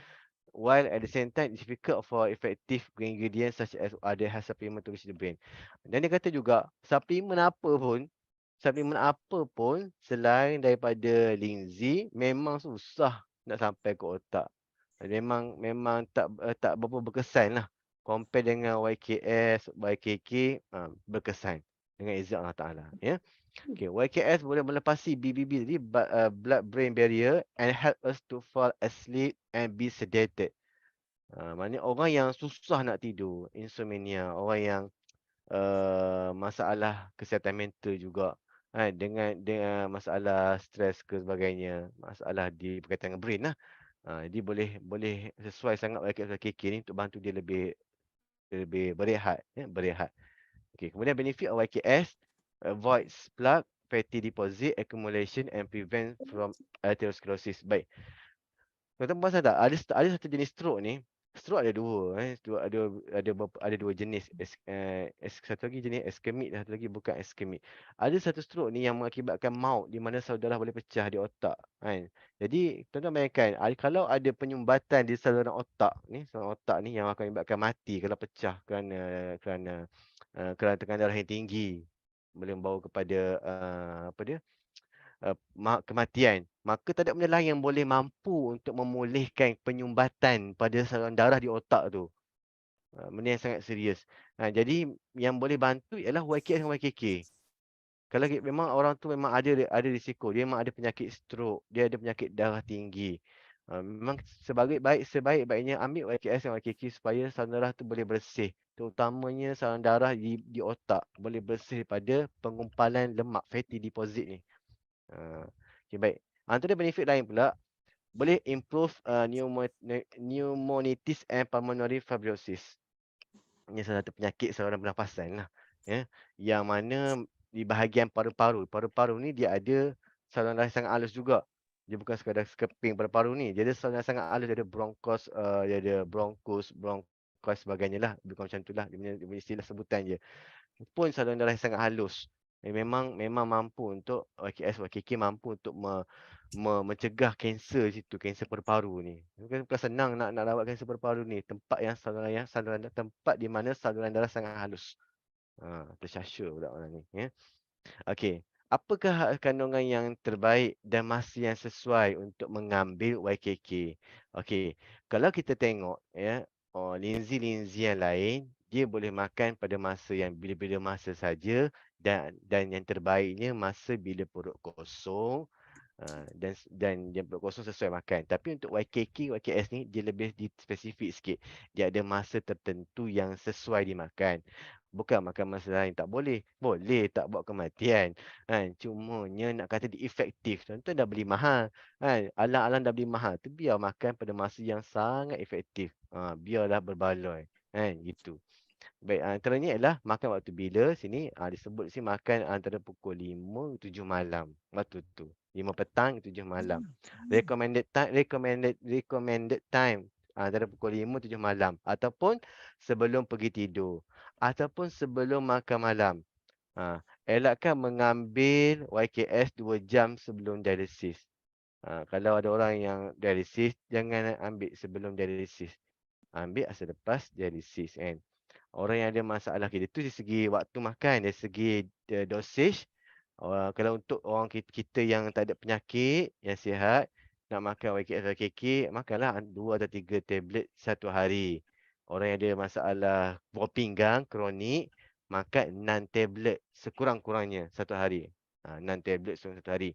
While at the same time it's difficult for effective ingredients such as other health supplement to reach the brain. Dan dia kata juga suplemen apa pun selain daripada linzi memang susah nak sampai ke otak. Memang memang tak berapa berkesan lah compare dengan YKS, YKK, berkesan dengan izin Allah Taala, ya. Okay, YKS boleh melepasi BBB tadi, blood brain barrier, and help us to fall asleep and be sedated. Maknanya orang yang susah nak tidur, insomnia, orang yang masalah kesihatan mental juga, kan, dengan masalah stres ke sebagainya, masalah di berkaitan dengan brain lah. Jadi boleh boleh sesuai sangat YKS YKK ni untuk bantu dia lebih lebih berehat, ya, berehat. Okey, kemudian benefit of YKS, avoids plaque, fatty deposit, accumulation and prevent from atherosclerosis. Baik. Tuan-tuan perasan tak? Ada satu jenis stroke ni. Stroke ada dua, stroke ada dua jenis. Satu lagi jenis ischemic dan satu lagi bukan ischemic. Ada satu stroke ni yang mengakibatkan maut di mana saudara boleh pecah di otak, kan. Jadi tuan-tuan bayangkan, kalau ada penyumbatan di saluran otak ni, saluran otak ni yang akan menyebabkan mati kalau pecah kerana tekanan darah yang tinggi, boleh membawa kepada apa dia? Kematian, maka tak ada benda lain yang boleh mampu untuk memulihkan penyumbatan pada saluran darah di otak tu. Benda yang sangat serius. Jadi yang boleh bantu ialah YKS dan YKK. Kalau memang orang tu memang ada risiko, dia memang ada penyakit stroke, dia ada penyakit darah tinggi. Memang sebaik-baiknya ambil YKS dan YKK supaya saluran darah tu boleh bersih. Terutamanya saluran darah di otak boleh bersih pada pengumpalan lemak, fatty deposit ni. Okay, baik. Antara benefit lain pula, boleh improve pneumonitis and pulmonary fibrosis. Ini salah satu penyakit saluran pernafasan lah, ya. Yang mana di bahagian paru-paru. Paru-paru ni dia ada saluran darah sangat halus juga. Dia bukan sekadar sekeping paru-paru ni. Dia ada saluran sangat halus, dia ada bronchus sebagainya lah. Bukan macam tu lah. Dia punya istilah sebutan je. Pun saluran darah yang sangat halus. Memang mampu untuk YKK mampu untuk mencegah kanser situ, kanser paru-paru ni. Bukan senang nak rawat kanser paru-paru ni. Tempat di mana saluran darah sangat halus. Tersyasha pula orang ni, ya. Okey. Apakah kandungan yang terbaik dan masa yang sesuai untuk mengambil YKK? Okey. Kalau kita tengok, ya, linzi-linzi yang lain, dia boleh makan pada masa yang bila-bila masa saja, dan yang terbaiknya masa bila perut kosong, dan yang perut kosong sesuai makan. Tapi untuk YKK, YKS ni dia lebih spesifik sikit. Dia ada masa tertentu yang sesuai dimakan. Bukan makan masa lain tak boleh. Boleh, tak buat kematian. Kan? Cumanya nak kata dia efektif. Contoh dah beli mahal. Kan? Alang-alang dah beli mahal. Tu biar makan pada masa yang sangat efektif. Biarlah berbaloi. Kan? Gitu. Baik, antaranya ialah makan waktu bila. Sini disebut sini makan antara pukul 5 7 malam. Waktu tu. 5 petang 7 malam. Recommended time antara pukul 5 7 malam ataupun sebelum pergi tidur ataupun sebelum makan malam. Elakkan mengambil YKS 2 jam sebelum dialisis. Kalau ada orang yang dialisis, jangan ambil sebelum dialisis. Ambil selepas dialisis, kan. Orang yang ada masalah kita tu dari segi waktu makan, dari segi dosage, kalau untuk orang kita yang tak ada penyakit, yang sihat, nak makan YKS YKK, makanlah 2 atau 3 tablet satu hari. Orang yang ada masalah buah pinggang kronik, makan 6 tablet sekurang-kurangnya satu hari. 6 tablet satu hari.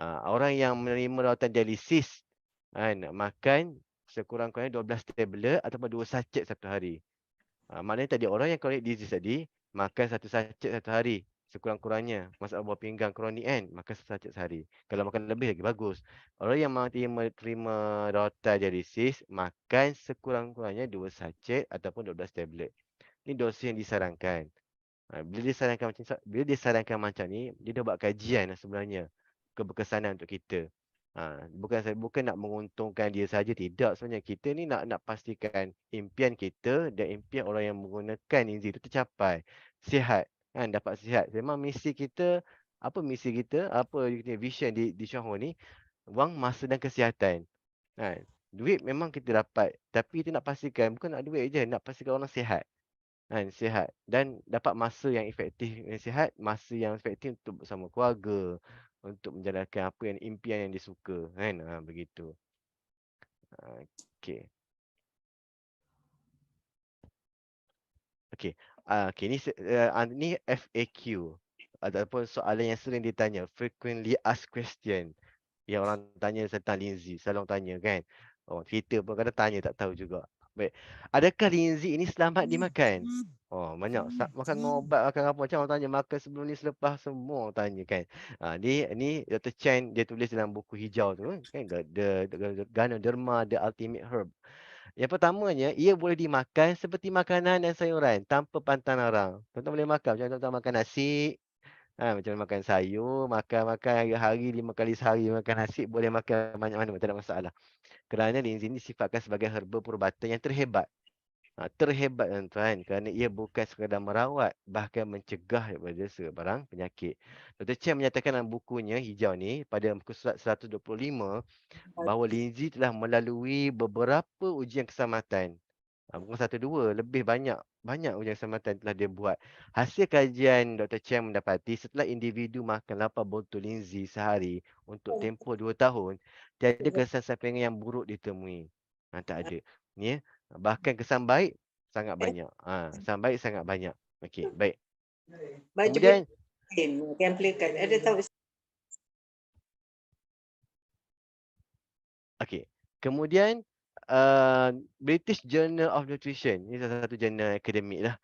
Orang yang menerima rawatan dialisis, nak makan sekurang-kurangnya 12 tablet ataupun 2 sachet satu hari. Maknanya tadi orang yang chronic disease tadi makan satu sachet satu hari sekurang-kurangnya. Masalah buah pinggang kronik kan, makan satu sachet sehari. Kalau makan lebih lagi bagus. Orang yang terima rawatan dialisis makan sekurang-kurangnya 2 sachet ataupun 12 tablet. Ini dosis yang disarankan. Bila disarankan macam ni, dia dah buat kajian sebenarnya keberkesanan untuk kita. Bukan nak menguntungkan dia saja, tidak. Sebenarnya kita ni nak pastikan impian kita dan impian orang yang menggunakan Lindsay itu tercapai. Sihat, kan, dapat sihat. Memang misi kita, apa misi kita, apa vision di Johor ni, wang, masa dan kesihatan. Kan. Duit memang kita dapat, tapi kita nak pastikan bukan nak duit je, nak pastikan orang sihat. Kan, sihat dan dapat masa yang efektif, yang sihat, masa yang efektif untuk bersama keluarga, untuk menjalankan apa yang impian yang disuka, kan, begitu. Okey. Okey. Okey, ni FAQ ataupun soalan yang sering ditanya, frequently asked question. Yang orang tanya tentang Lindsay, selalu orang tanya, kan. Oh, kita pun kadang tanya tak tahu juga. Baik. Adakah Lindsay ini selamat dimakan? Oh, banyak. Makan dengan ubat, makan apa. Macam orang tanya makan sebelum ni, selepas, semua orang tanya, kan. Ni Dr. Chen dia tulis dalam buku hijau tu, kan. The Ganoderma, The Ultimate Herb. Yang pertamanya, ia boleh dimakan seperti makanan dan sayuran tanpa pantang larang. Tuan-tuan boleh makan macam tuan-tuan makan nasi, macam makan sayur, makan hari-hari 5 kali sehari makan nasi, boleh makan banyak mana, tak ada masalah. Kerana Lindsay ini disifatkan sebagai herba perubatan yang terhebat. Terhebat, tuan-tuan, kerana ia bukan sekadar merawat, bahkan mencegah daripada sebarang penyakit. Dr. Chen menyatakan dalam bukunya hijau ni pada muka surat 125 bahawa Lindsay telah melalui beberapa ujian keselamatan. Bukan satu dua, lebih banyak ujian keselamatan telah dia buat. Hasil kajian Dr. Chen mendapati setelah individu makan 8 botol Lindsay sehari untuk tempoh 2 tahun, tiada kesan sampingan yang buruk ditemui. Tak ada. Ni, bahkan kesan baik sangat banyak. Kesan baik sangat banyak. Okey, baik. Baju Kemudian, kan pelikan. Ada tahu okey. Kemudian, British Journal of Nutrition, ini salah satu jurnal akademik lah,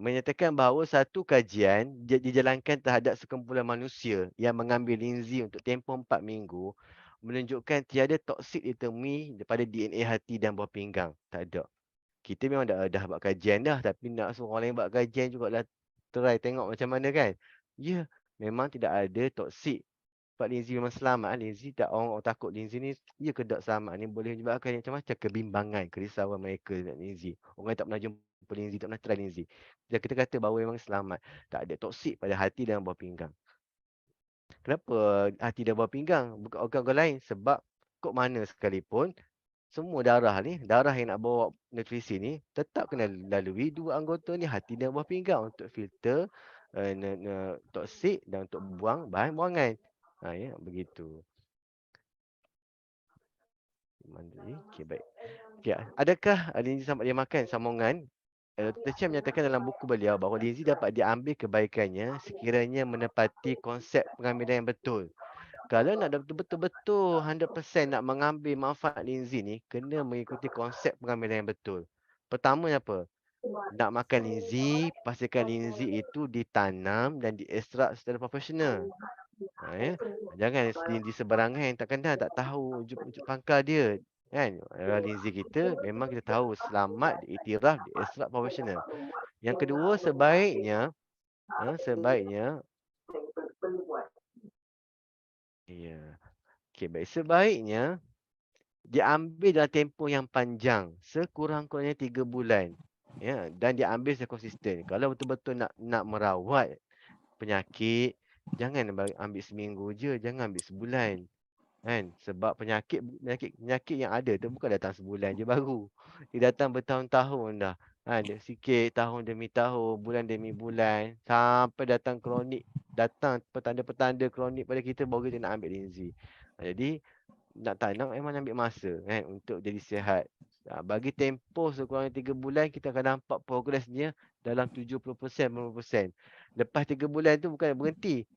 menyatakan bahawa satu kajian dijalankan terhadap sekumpulan manusia yang mengambil Lindsay untuk tempoh 4 minggu menunjukkan tiada toksik ditemui daripada DNA hati dan buah pinggang. Tak ada. Kita memang dah buat kajian dah, tapi nak suruh orang lain buat kajian jugalah, try tengok macam mana, kan. Ya, memang tidak ada toksik. Sebab Lindsay memang selamat. Lindsay tak, orang takut Lindsay ni, ya ke tak selamat ni boleh menyebabkan macam-macam kebimbangan, kerisauan mereka dengan Lindsay. Orang yang tak pernah jumpa Lindsay, tak pernah try Lindsay. Jadi kita kata bahawa memang selamat. Tak ada toksik pada hati dan buah pinggang. Kenapa hati dan buah pinggang bukan organ-organ lain? Sebab kok mana sekalipun, semua darah ni, darah yang nak bawa nutrisi ni, tetap kena lalui dua anggota ni, hati dan buah pinggang, untuk filter toksik dan untuk buang bahan buangan. Ya, begitu. Okey, baik. Okey, adakah Lindsay sampai dia makan sambungan? Dr. Chen menyatakan dalam buku beliau bahawa Lindsay dapat diambil kebaikannya sekiranya menepati konsep pengambilan yang betul. Kalau nak betul-betul 100% nak mengambil manfaat Lindsay ni, kena mengikuti konsep pengambilan yang betul. Pertama apa? Nak makan Lindsay, pastikan Lindsay itu ditanam dan diekstrak secara profesional. Ya. Jangan Lindsay seberangan, takkan dah tak tahu wujud pangkal dia. Kan? Lindsay kita memang kita tahu selamat, diiktiraf, diekstrak profesional. Yang kedua, sebaiknya ya. Okey, baik. Sebaiknya diambil dalam tempoh yang panjang, sekurang-kurangnya 3 bulan. Ya, dan diambil secara konsisten. Kalau betul-betul nak merawat penyakit, jangan ambil seminggu je, jangan ambil sebulan. Kan? Sebab penyakit yang ada tu bukan datang sebulan je baru. Dia datang bertahun-tahun dah. Sikit tahun demi tahun, bulan demi bulan, sampai datang kronik, datang petanda-petanda kronik pada kita, baru kita nak ambil Lindsay. Jadi nak tanam memang ambil masa, kan, untuk jadi sihat. Bagi tempoh sekurang-kurangnya 3 bulan, kita akan nampak progresnya dalam 70%, 50%. Lepas 3 bulan tu bukan berhenti.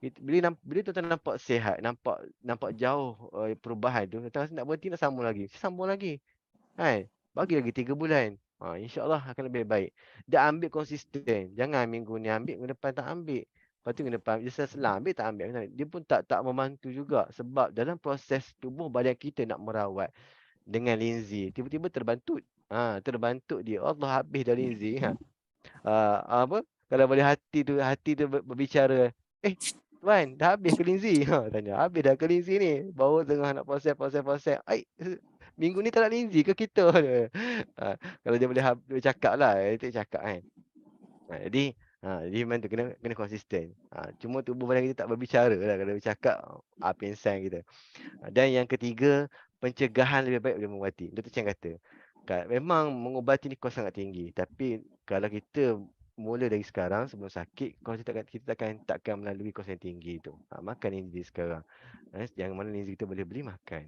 Bila tuan-tuan nampak sihat, nampak jauh perubahan tu, tuan-tuan rasa nak berhenti, nak sambung lagi. Sambung lagi. Kan? Bagi lagi 3 bulan. InsyaAllah akan lebih baik. Dan ambil konsisten. Jangan minggu ni ambil, minggu depan tak ambil. Lepas tu minggu depan, dia selang ambil, tak ambil. Dia pun tak membantu juga. Sebab dalam proses tubuh badan kita nak merawat dengan Lindsay, tiba-tiba terbantuk. Terbantuk dia. Allah, habis dah Lindsay. Apa? Kalau boleh hati tu berbicara. Tuan, dah habis ke Lindsay? Tanya, habis dah ke Lindsay ni. Baru tengah nak proses. Minggu ni tak nak Lindsay ke kita? Kalau dia boleh cakap lah. Dia cakap kan. Jadi memang tu kena konsisten. Cuma tubuh badan kita tak berbicara lah. Kalau bercakap, pingsan kita. Dan yang ketiga, pencegahan lebih baik daripada mengubati. Dr. Chen kata, memang mengubati ni kos sangat tinggi. Tapi kalau kita mula dari sekarang sebelum sakit, kita takkan melalui kos yang tinggi tu. Makan linzi sekarang. Yang mana linzi kita boleh beli makan.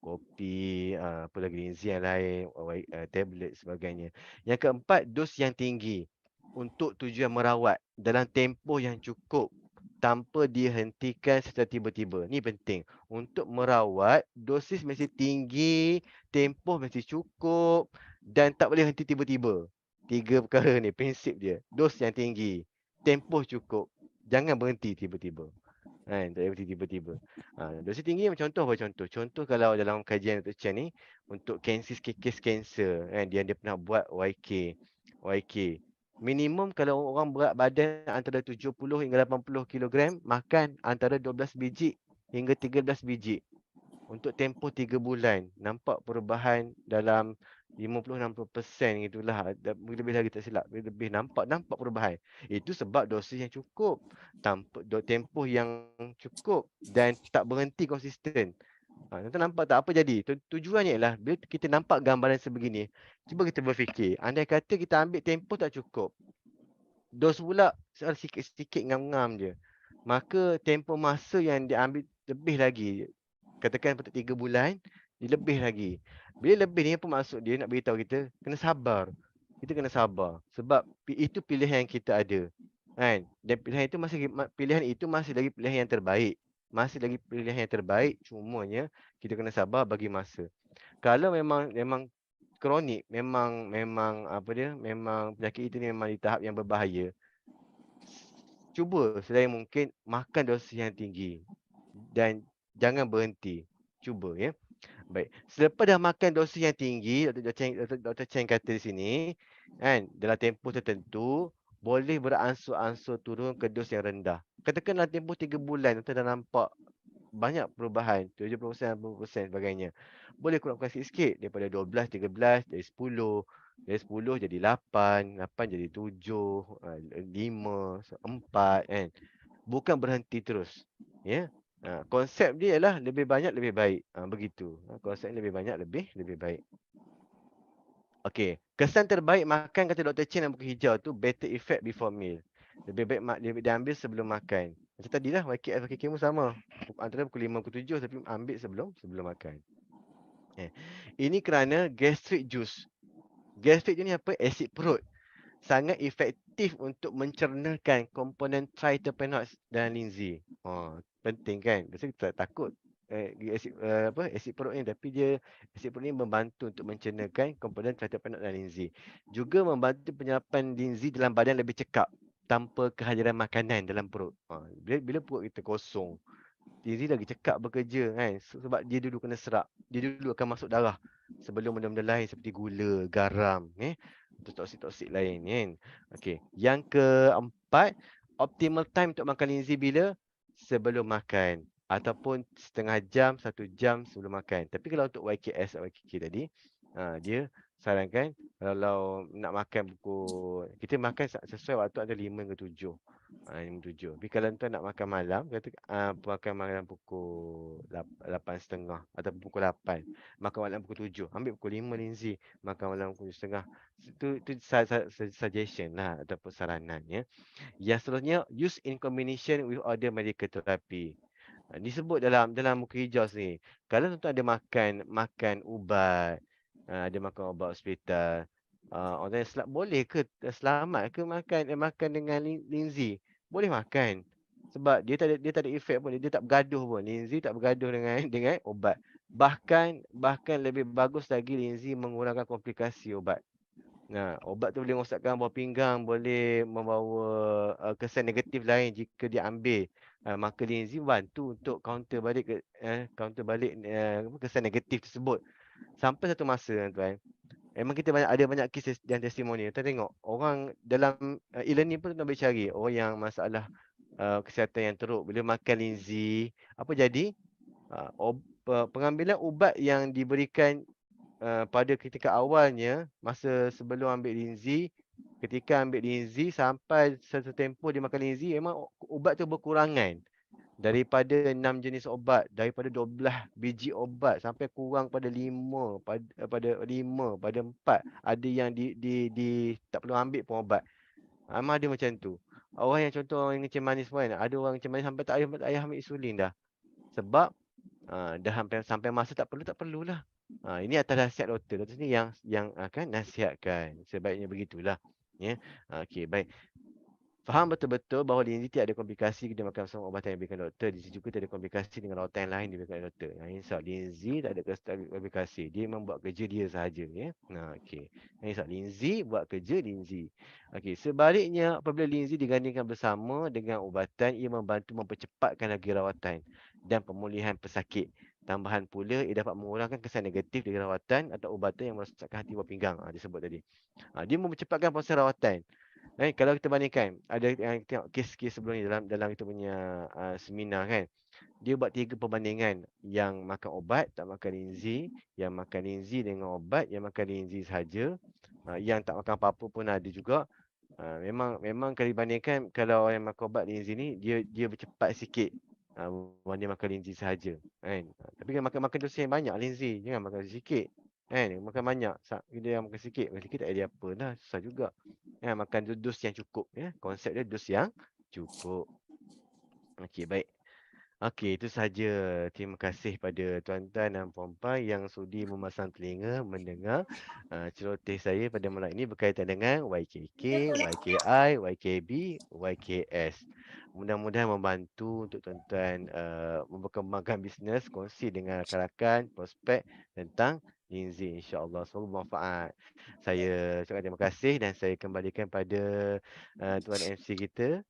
Kopi, apa lagi linzi yang lain, tablet sebagainya. Yang keempat, dos yang tinggi. Untuk tujuan merawat dalam tempoh yang cukup tanpa dihentikan secara tiba-tiba. Ni penting. Untuk merawat, dosis mesti tinggi, tempoh mesti cukup dan tak boleh henti tiba-tiba. 3 perkara ni, prinsip dia. Dos yang tinggi, tempoh cukup, jangan berhenti tiba-tiba. Tak boleh berhenti tiba-tiba. Dosis tinggi macam contoh apa contoh? Contoh kalau dalam kajian Dr. Chen ni, untuk kes kanser, dia pernah buat YK. Minimum kalau orang berat badan antara 70 hingga 80 kilogram, makan antara 12 biji hingga 13 biji. Untuk tempoh 3 bulan, nampak perubahan dalam 50-60% itulah. Lebih lagi tak silap. Lebih nampak perubahan. Itu sebab dosis yang cukup, tempoh yang cukup dan tak berhenti konsisten. Tuan nampak tak apa jadi? Tujuannya ialah bila kita nampak gambaran sebegini, cuba kita berfikir, andai kata kita ambil tempoh tak cukup, dos pula sikit-sikit ngam-ngam je, maka tempoh masa yang diambil lebih lagi. Katakan untuk 3 bulan, dia lebih lagi. Bila lebih ni apa maksud dia nak beritahu kita? Kena sabar. Kita kena sabar sebab itu pilihan yang kita ada. Dan pilihan itu masih lagi pilihan yang terbaik. Masih lagi pilihan yang terbaik, cumanya kita kena sabar bagi masa. Kalau memang kronik, memang penyakit itu memang di tahap yang berbahaya, cuba sedaya mungkin makan dosis yang tinggi dan jangan berhenti. Cuba ya. Baik. Selepas dah makan dosis yang tinggi, Dr. Chen kata di sini, dalam tempoh tertentu boleh beransur-ansur turun ke dos yang rendah. Katakan dalam tempoh 3 bulan kita dah nampak banyak perubahan, 70%, 80% sebagainya. Boleh kurangkan sikit-sikit daripada 12, 13, dari 10, jadi 8, 8 jadi 7, 5, 4 kan. Bukan berhenti terus. Ya. Konsep dia ialah lebih banyak lebih baik. Begitu. Konsep lebih banyak lebih baik. Okey, kesan terbaik makan kata Dr. Chen dalam buku hijau tu better effect before meal. Lebih baik diambil sebelum makan. Macam tadilah YKM sama. Antara pukul 5 pukul 7 tapi ambil sebelum makan. Ini kerana gastric juice. Gastric juice ni apa? Asid perut. Sangat efektif untuk mencernakan komponen tryterpenoids dan linzi. Penting kan? Biasa kita takut asid perut ni, tapi asid perut ni membantu untuk mencernakan komponen tryterpenoids dan linzi. Juga membantu penyerapan linzi dalam badan lebih cekap tanpa kehadiran makanan dalam perut. Bila perut kita kosong, linzi lagi cekap bekerja kan, sebab dia dulu kena serap. Dia dulu akan masuk darah sebelum benda-benda lain seperti gula, garam, toksik-toksik lain kan. Okey, yang keempat, optimal time untuk makan linzi bila? Sebelum makan ataupun setengah jam, 1 jam sebelum makan. Tapi kalau untuk YKS atau YKK tadi, dia sarankan kalau nak makan kita makan sesuai waktu ada 5 hingga 7. 5 7. Tapi kalau tuan nak makan malam, kata makan malam pukul 8.30 atau pukul 8. Makan malam pukul 7. Ambil pukul 5 linzi, makan malam pukul 7.30. Itu suggestion lah ataupun saranan ya. Yang seterusnya, use in combination with other medical therapy. Disebut dalam buku hijau ni. Kalau tuan ada makan ubat, ada makan ubat hospital, orang yang boleh ke selamat ke makan dengan linzi? Boleh makan. Sebab dia tak ada efek pun, dia tak bergaduh pun. Linzi tak bergaduh dengan ubat. Bahkan lebih bagus lagi linzi mengurangkan komplikasi ubat. Ubat tu boleh merosakkan buah pinggang, boleh membawa kesan negatif lain jika diambil. Maka linzi bantu untuk counter balik kesan negatif tersebut. Sampai satu masa tuan, memang kita ada banyak kes dan testimoni. Kita tengok orang dalam e-learning pun tuan boleh cari orang yang masalah kesihatan yang teruk. Bila makan linzi, apa jadi? Pengambilan ubat yang diberikan pada ketika awalnya, masa sebelum ambil linzi, ketika ambil linzi sampai satu tempoh dia makan linzi, memang ubat tu berkurangan. Daripada 6 jenis obat, daripada 12 biji obat sampai kurang pada 5, pada 4. Ada yang tak perlu ambil pun obat. Memang ada macam tu. Orang yang contoh orang yang kencing manis pun kan, ada orang kencing manis sampai tak payah ambil insulin dah. Sebab dah sampai masa tak perlulah. Ini atas nasihat doktor. Doktor ni yang akan nasihatkan. Sebaiknya begitulah. Ya. Okey, baik. Faham betul-betul bahawa linzi tidak ada komplikasi kita makan bersama ubatan yang diberikan doktor. Linzi juga tidak ada komplikasi dengan rawatan yang lain diberikan oleh doktor. Insya linzi tak ada komplikasi. Dia memang buat kerja dia sahaja. Ya? Okey. Insya linzi buat kerja linzi. Okey. Sebaliknya, apabila linzi digandingkan bersama dengan ubatan, ia membantu mempercepatkan lagi rawatan dan pemulihan pesakit. Tambahan pula, ia dapat mengurangkan kesan negatif dari rawatan atau ubatan yang merosakkan hati buah pinggang. Disebut tadi. Dia mempercepatkan proses rawatan. Kalau kita bandingkan, ada yang tengok kes-kes sebelum ni dalam kita punya seminar kan. Dia buat 3 perbandingan. Yang makan obat, tak makan linzi. Yang makan linzi dengan obat, yang makan linzi sahaja. Yang tak makan apa-apa pun ada juga. Memang kalau dibandingkan, kalau orang yang makan obat linzi ni, dia bercepat sikit. Dia makan linzi sahaja. Kan? Tapi kan makan dosis yang banyak linzi. Jangan makan sikit. Kan? Makan banyak. Dia makan sikit tak ada apa dah. Susah juga. Makan dos yang cukup. Konsep dia dos yang cukup. Okey, baik. Okey, itu sahaja. Terima kasih pada tuan-tuan dan puan-puan yang sudi memasang telinga mendengar celoteh saya pada malam ini berkaitan dengan YKK, YKI, YKB, YKS. Mudah-mudahan membantu untuk tuan-tuan memperkembangkan bisnes, kongsi dengan rakan-rakan, prospek tentang linzi, insya-Allah. Semoga bermanfaat. Saya ucapkan terima kasih dan saya kembalikan pada Tuan MC kita.